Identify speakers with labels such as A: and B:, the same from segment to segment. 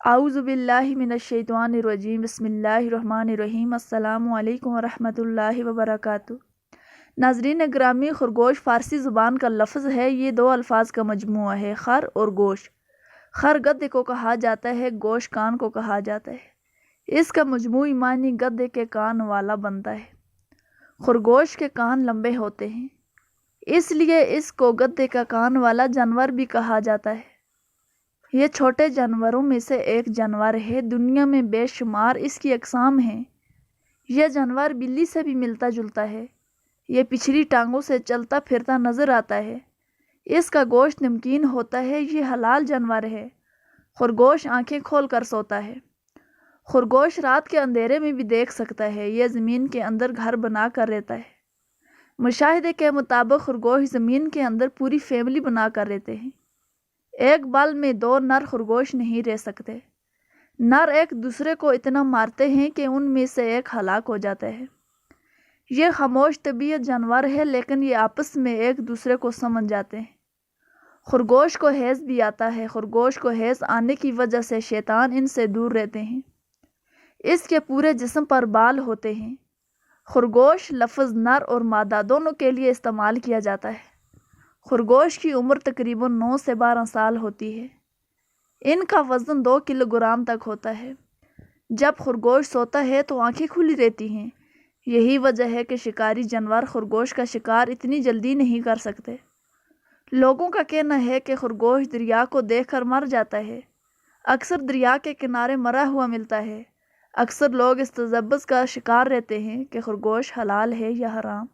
A: اعوذ باللہ من الشیطان الرجیم بسم اللہ الرحمن الرحیم السلام علیکم ورحمۃ اللہ وبرکاتہ۔ ناظرین گرامی، خرگوش فارسی زبان کا لفظ ہے۔ یہ دو الفاظ کا مجموعہ ہے، خر اور گوش۔ خر گدے کو کہا جاتا ہے، گوش کان کو کہا جاتا ہے۔ اس کا مجموعی معنی گدے کے کان والا بنتا ہے۔ خرگوش کے کان لمبے ہوتے ہیں، اس لیے اس کو گدے کا کان والا جانور بھی کہا جاتا ہے۔ یہ چھوٹے جانوروں میں سے ایک جانور ہے۔ دنیا میں بے شمار اس کی اقسام ہیں۔ یہ جانور بلی سے بھی ملتا جلتا ہے۔ یہ پچھلی ٹانگوں سے چلتا پھرتا نظر آتا ہے۔ اس کا گوشت نمکین ہوتا ہے۔ یہ حلال جانور ہے۔ خرگوش آنکھیں کھول کر سوتا ہے۔ خرگوش رات کے اندھیرے میں بھی دیکھ سکتا ہے۔ یہ زمین کے اندر گھر بنا کر رہتا ہے۔ مشاہدے کے مطابق خرگوش زمین کے اندر پوری فیملی بنا کر رہتے ہیں۔ ایک بال میں دو نر خرگوش نہیں رہ سکتے۔ نر ایک دوسرے کو اتنا مارتے ہیں کہ ان میں سے ایک ہلاک ہو جاتا ہے۔ یہ خاموش طبیعت جانور ہے، لیکن یہ آپس میں ایک دوسرے کو سمجھ جاتے ہیں۔ خرگوش کو حیض بھی آتا ہے۔ خرگوش کو حیض آنے کی وجہ سے شیطان ان سے دور رہتے ہیں۔ اس کے پورے جسم پر بال ہوتے ہیں۔ خرگوش لفظ نر اور مادہ دونوں کے لیے استعمال کیا جاتا ہے۔ خرگوش کی عمر تقریباً 9 سے 12 سال ہوتی ہے۔ ان کا وزن 2 کلو گرام تک ہوتا ہے۔ جب خرگوش سوتا ہے تو آنکھیں کھلی رہتی ہیں۔ یہی وجہ ہے کہ شکاری جانور خرگوش کا شکار اتنی جلدی نہیں کر سکتے۔ لوگوں کا کہنا ہے کہ خرگوش دریا کو دیکھ کر مر جاتا ہے۔ اکثر دریا کے کنارے مرا ہوا ملتا ہے۔ اکثر لوگ اس تجسس کا شکار رہتے ہیں کہ خرگوش حلال ہے یا حرام۔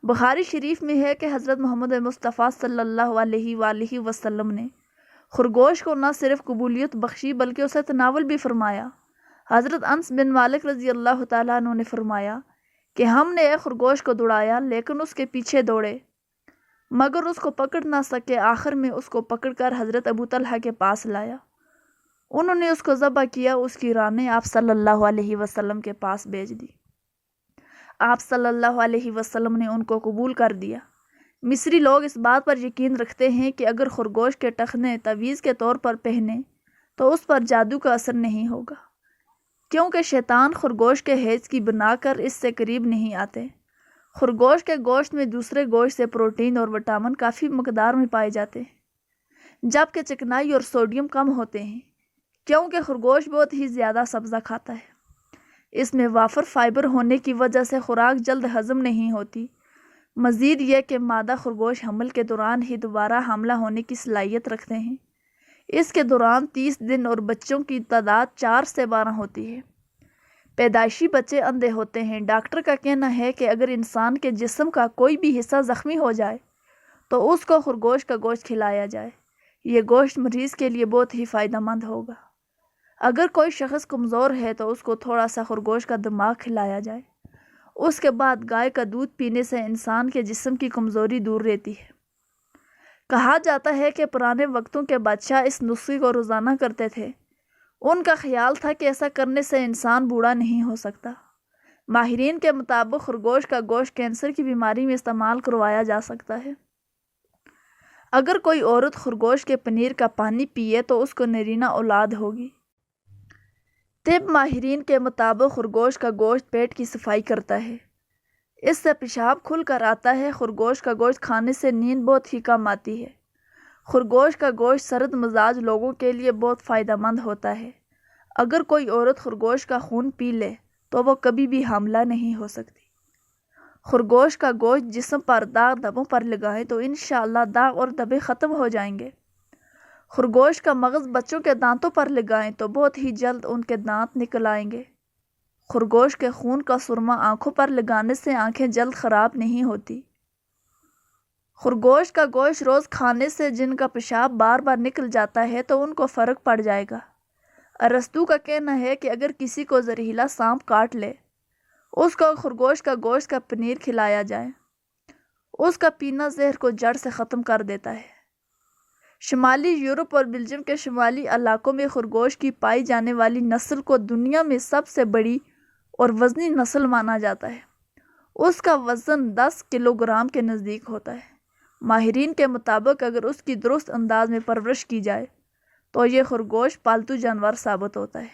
A: بخاری شریف میں ہے کہ حضرت محمد مصطفیٰ صلی اللہ علیہ وآلہ وسلم نے خرگوش کو نہ صرف قبولیت بخشی بلکہ اسے تناول بھی فرمایا۔ حضرت انس بن مالک رضی اللہ تعالیٰ عنہ نے فرمایا کہ ہم نے ایک خرگوش کو دوڑایا، لیکن اس کے پیچھے دوڑے مگر اس کو پکڑ نہ سکے۔ آخر میں اس کو پکڑ کر حضرت ابو طلحہ کے پاس لایا۔ انہوں نے اس کو ذبح کیا۔ اس کی رانیں آپ صلی اللہ علیہ وسلم کے پاس بھیج دی۔ آپ صلی اللہ علیہ وسلم نے ان کو قبول کر دیا۔ مصری لوگ اس بات پر یقین رکھتے ہیں کہ اگر خرگوش کے ٹخنے تعویذ کے طور پر پہنے تو اس پر جادو کا اثر نہیں ہوگا، کیونکہ شیطان خرگوش کے حیض کی بنا کر اس سے قریب نہیں آتے۔ خرگوش کے گوشت میں دوسرے گوشت سے پروٹین اور وٹامن کافی مقدار میں پائے جاتے ہیں، جبکہ چکنائی اور سوڈیم کم ہوتے ہیں، کیونکہ خرگوش بہت ہی زیادہ سبزہ کھاتا ہے۔ اس میں وافر فائبر ہونے کی وجہ سے خوراک جلد ہضم نہیں ہوتی۔ مزید یہ کہ مادہ خرگوش حمل کے دوران ہی دوبارہ حاملہ ہونے کی صلاحیت رکھتے ہیں۔ اس کے دوران 30 دن اور بچوں کی تعداد 4 سے 12 ہوتی ہے۔ پیدائشی بچے اندھے ہوتے ہیں۔ ڈاکٹر کا کہنا ہے کہ اگر انسان کے جسم کا کوئی بھی حصہ زخمی ہو جائے تو اس کو خرگوش کا گوشت کھلایا جائے۔ یہ گوشت مریض کے لیے بہت ہی فائدہ مند ہوگا۔ اگر کوئی شخص کمزور ہے تو اس کو تھوڑا سا خرگوش کا دماغ کھلایا جائے۔ اس کے بعد گائے کا دودھ پینے سے انسان کے جسم کی کمزوری دور رہتی ہے۔ کہا جاتا ہے کہ پرانے وقتوں کے بادشاہ اس نسخے کو روزانہ کرتے تھے۔ ان کا خیال تھا کہ ایسا کرنے سے انسان بوڑھا نہیں ہو سکتا۔ ماہرین کے مطابق خرگوش کا گوشت کینسر کی بیماری میں استعمال کروایا جا سکتا ہے۔ اگر کوئی عورت خرگوش کے پنیر کا پانی پیے تو اس کو نرینہ اولاد ہوگی۔ طب ماہرین کے مطابق خرگوش کا گوشت پیٹ کی صفائی کرتا ہے۔ اس سے پیشاب کھل کر آتا ہے۔ خرگوش کا گوشت کھانے سے نیند بہت ہی کم آتی ہے۔ خرگوش کا گوشت سرد مزاج لوگوں کے لیے بہت فائدہ مند ہوتا ہے۔ اگر کوئی عورت خرگوش کا خون پی لے تو وہ کبھی بھی حاملہ نہیں ہو سکتی۔ خرگوش کا گوشت جسم پر داغ دھبوں پر لگائیں تو انشاءاللہ داغ اور دھبے ختم ہو جائیں گے۔ خرگوش کا مغز بچوں کے دانتوں پر لگائیں تو بہت ہی جلد ان کے دانت نکل آئیں گے۔ خرگوش کے خون کا سرما آنکھوں پر لگانے سے آنکھیں جلد خراب نہیں ہوتی۔ خرگوش کا گوشت روز کھانے سے جن کا پیشاب بار بار نکل جاتا ہے تو ان کو فرق پڑ جائے گا۔ ارسطو کا کہنا ہے کہ اگر کسی کو زہریلا سانپ کاٹ لے، اس کو خرگوش کا گوشت کا پنیر کھلایا جائے، اس کا پینا زہر کو جڑ سے ختم کر دیتا ہے۔ شمالی یورپ اور بیلجیم کے شمالی علاقوں میں خرگوش کی پائی جانے والی نسل کو دنیا میں سب سے بڑی اور وزنی نسل مانا جاتا ہے۔ اس کا وزن 10 کلو گرام کے نزدیک ہوتا ہے۔ ماہرین کے مطابق اگر اس کی درست انداز میں پرورش کی جائے تو یہ خرگوش پالتو جانور ثابت ہوتا ہے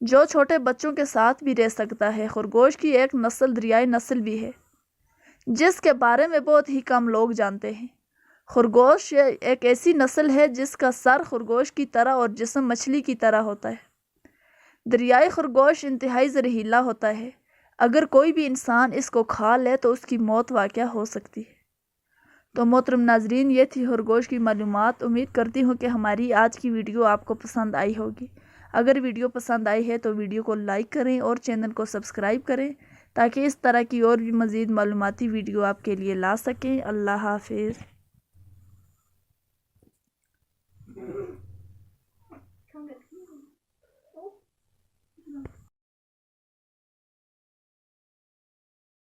A: جو چھوٹے بچوں کے ساتھ بھی رہ سکتا ہے۔ خرگوش کی ایک نسل دریائی نسل بھی ہے جس کے بارے میں بہت ہی کم لوگ جانتے ہیں۔ خرگوش ایک ایسی نسل ہے جس کا سر خرگوش کی طرح اور جسم مچھلی کی طرح ہوتا ہے۔ دریائی خرگوش انتہائی زہریلا ہوتا ہے، اگر کوئی بھی انسان اس کو کھا لے تو اس کی موت واقع ہو سکتی ہے۔ تو محترم ناظرین، یہ تھی خرگوش کی معلومات۔ امید کرتی ہوں کہ ہماری آج کی ویڈیو آپ کو پسند آئی ہوگی۔ اگر ویڈیو پسند آئی ہے تو ویڈیو کو لائک کریں اور چینل کو سبسکرائب کریں تاکہ اس طرح کی اور بھی مزید معلوماتی ویڈیو آپ کے لیے لا سکیں۔ اللہ حافظ۔